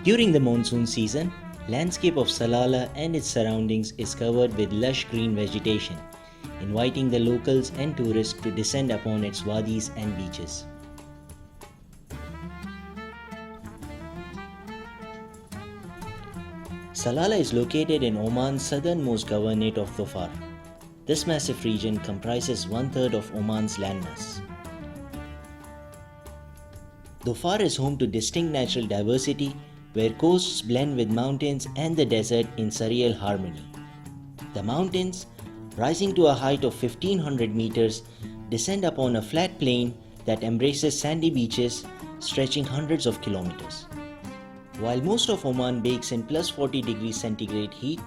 During the monsoon season, landscape of Salalah and its surroundings is covered with lush green vegetation, inviting the locals and tourists to descend upon its wadis and beaches. Salalah is located in Oman's southernmost governorate of Dhofar. This massive region comprises one-third of Oman's landmass. Dhofar is home to distinct natural diversity where coasts blend with mountains and the desert in surreal harmony. The mountains, rising to a height of 1500 meters, descend upon a flat plain that embraces sandy beaches stretching hundreds of kilometers. While most of Oman bakes in plus 40 degrees centigrade heat,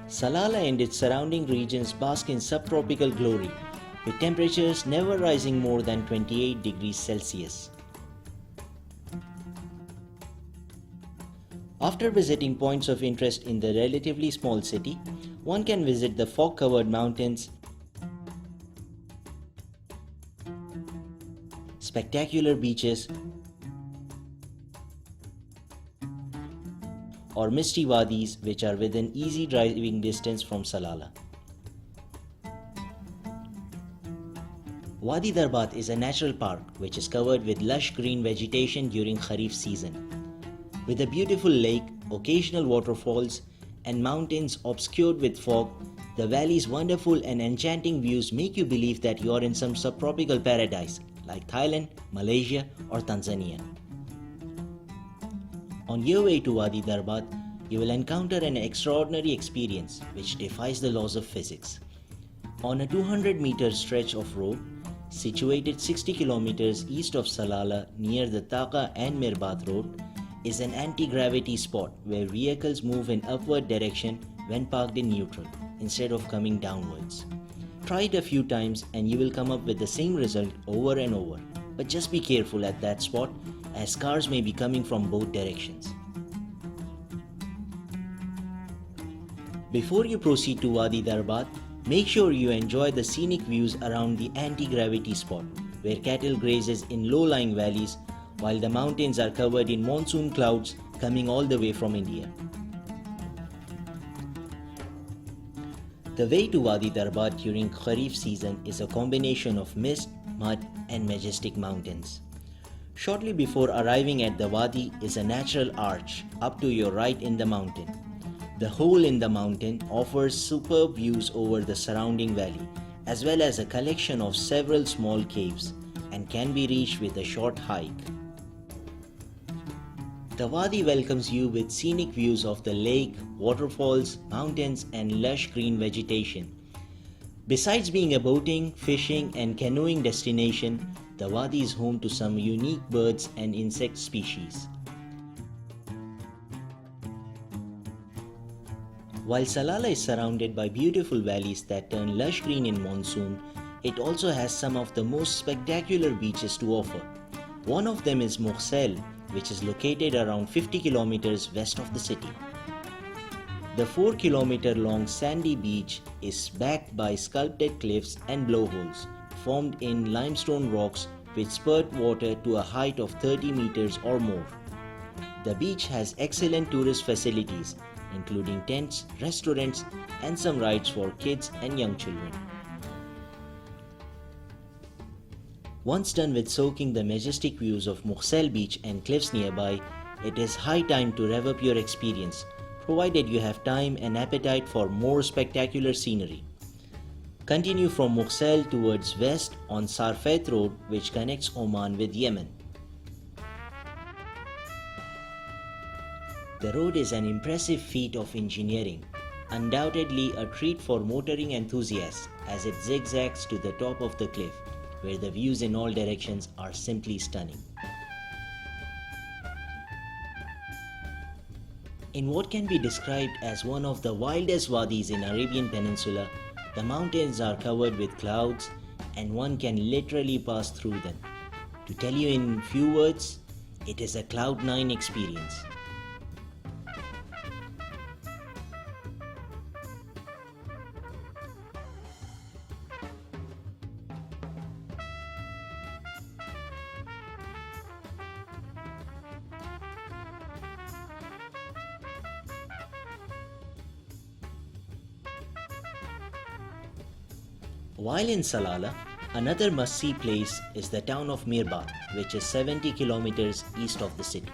Salalah and its surrounding regions bask in subtropical glory, with temperatures never rising more than 28 degrees Celsius. After visiting points of interest in the relatively small city, one can visit the fog-covered mountains, spectacular beaches, or misty wadis which are within easy driving distance from Salalah. Wadi Darbat is a natural park which is covered with lush green vegetation during Kharif season. With a beautiful lake, occasional waterfalls, and mountains obscured with fog, the valley's wonderful and enchanting views make you believe that you are in some subtropical paradise like Thailand, Malaysia, or Tanzania. On your way to Wadi Darbat, you will encounter an extraordinary experience which defies the laws of physics. On a 200-meter stretch of road, situated 60 kilometers east of Salalah near the Taqa and Mirbat road, is an anti-gravity spot where vehicles move in upward direction when parked in neutral instead of coming downwards. Try it a few times and you will come up with the same result over and over. But just be careful at that spot as cars may be coming from both directions. Before you proceed to Wadi Darbat, make sure you enjoy the scenic views around the anti-gravity spot where cattle grazes in low-lying valleys while the mountains are covered in monsoon clouds coming all the way from India. The way to Wadi Darbat during Kharif season is a combination of mist, mud and majestic mountains. Shortly before arriving at the wadi is a natural arch up to your right in the mountain. The hole in the mountain offers superb views over the surrounding valley as well as a collection of several small caves and can be reached with a short hike. The wadi welcomes you with scenic views of the lake, waterfalls, mountains and lush green vegetation. Besides being a boating, fishing and canoeing destination, the wadi is home to some unique birds and insect species. While Salalah is surrounded by beautiful valleys that turn lush green in monsoon, it also has some of the most spectacular beaches to offer. One of them is Mughsel, which is located around 50 kilometers west of the city. The 4-kilometer long sandy beach is backed by sculpted cliffs and blowholes formed in limestone rocks which spurt water to a height of 30 meters or more. The beach has excellent tourist facilities including tents, restaurants and some rides for kids and young children. Once done with soaking the majestic views of Mughsel beach and cliffs nearby, it is high time to rev up your experience, provided you have time and appetite for more spectacular scenery. Continue from Mughsel towards west on Sarfet Road which connects Oman with Yemen. The road is an impressive feat of engineering, undoubtedly a treat for motoring enthusiasts as it zigzags to the top of the cliff, where the views in all directions are simply stunning. In what can be described as one of the wildest wadis in Arabian Peninsula, the mountains are covered with clouds and one can literally pass through them. To tell you in few words, it is a Cloud9 experience. While in Salalah, another must-see place is the town of Mirbat, which is 70 kilometers east of the city.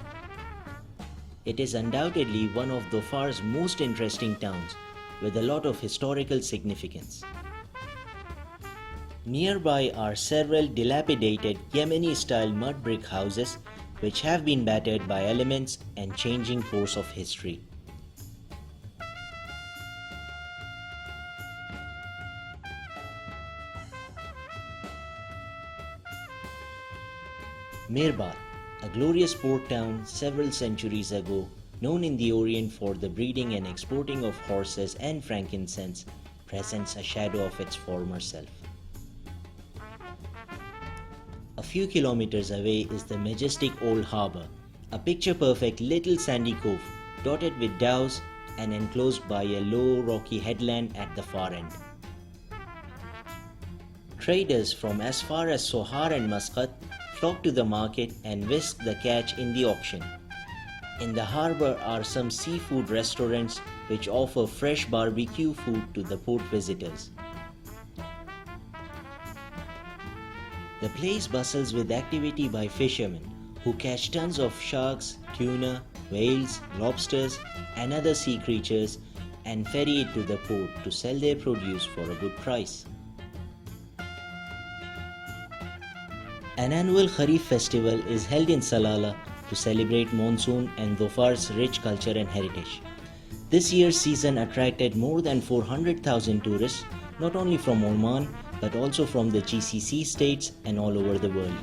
It is undoubtedly one of Dhofar's most interesting towns, with a lot of historical significance. Nearby are several dilapidated Yemeni-style mud brick houses which have been battered by elements and changing course of history. Mirbat, a glorious port town several centuries ago, known in the Orient for the breeding and exporting of horses and frankincense, presents a shadow of its former self. A few kilometers away is the majestic old harbour, a picture-perfect little sandy cove dotted with dhows and enclosed by a low rocky headland at the far end. Traders from as far as Sohar and Muscat flock to the market and whisk the catch in the auction. In the harbour are some seafood restaurants which offer fresh barbecue food to the port visitors. The place bustles with activity by fishermen who catch tons of sharks, tuna, whales, lobsters and other sea creatures and ferry it to the port to sell their produce for a good price. An annual Kharif festival is held in Salalah to celebrate monsoon and Dhofar's rich culture and heritage. This year's season attracted more than 400,000 tourists, not only from Oman but also from the GCC states and all over the world.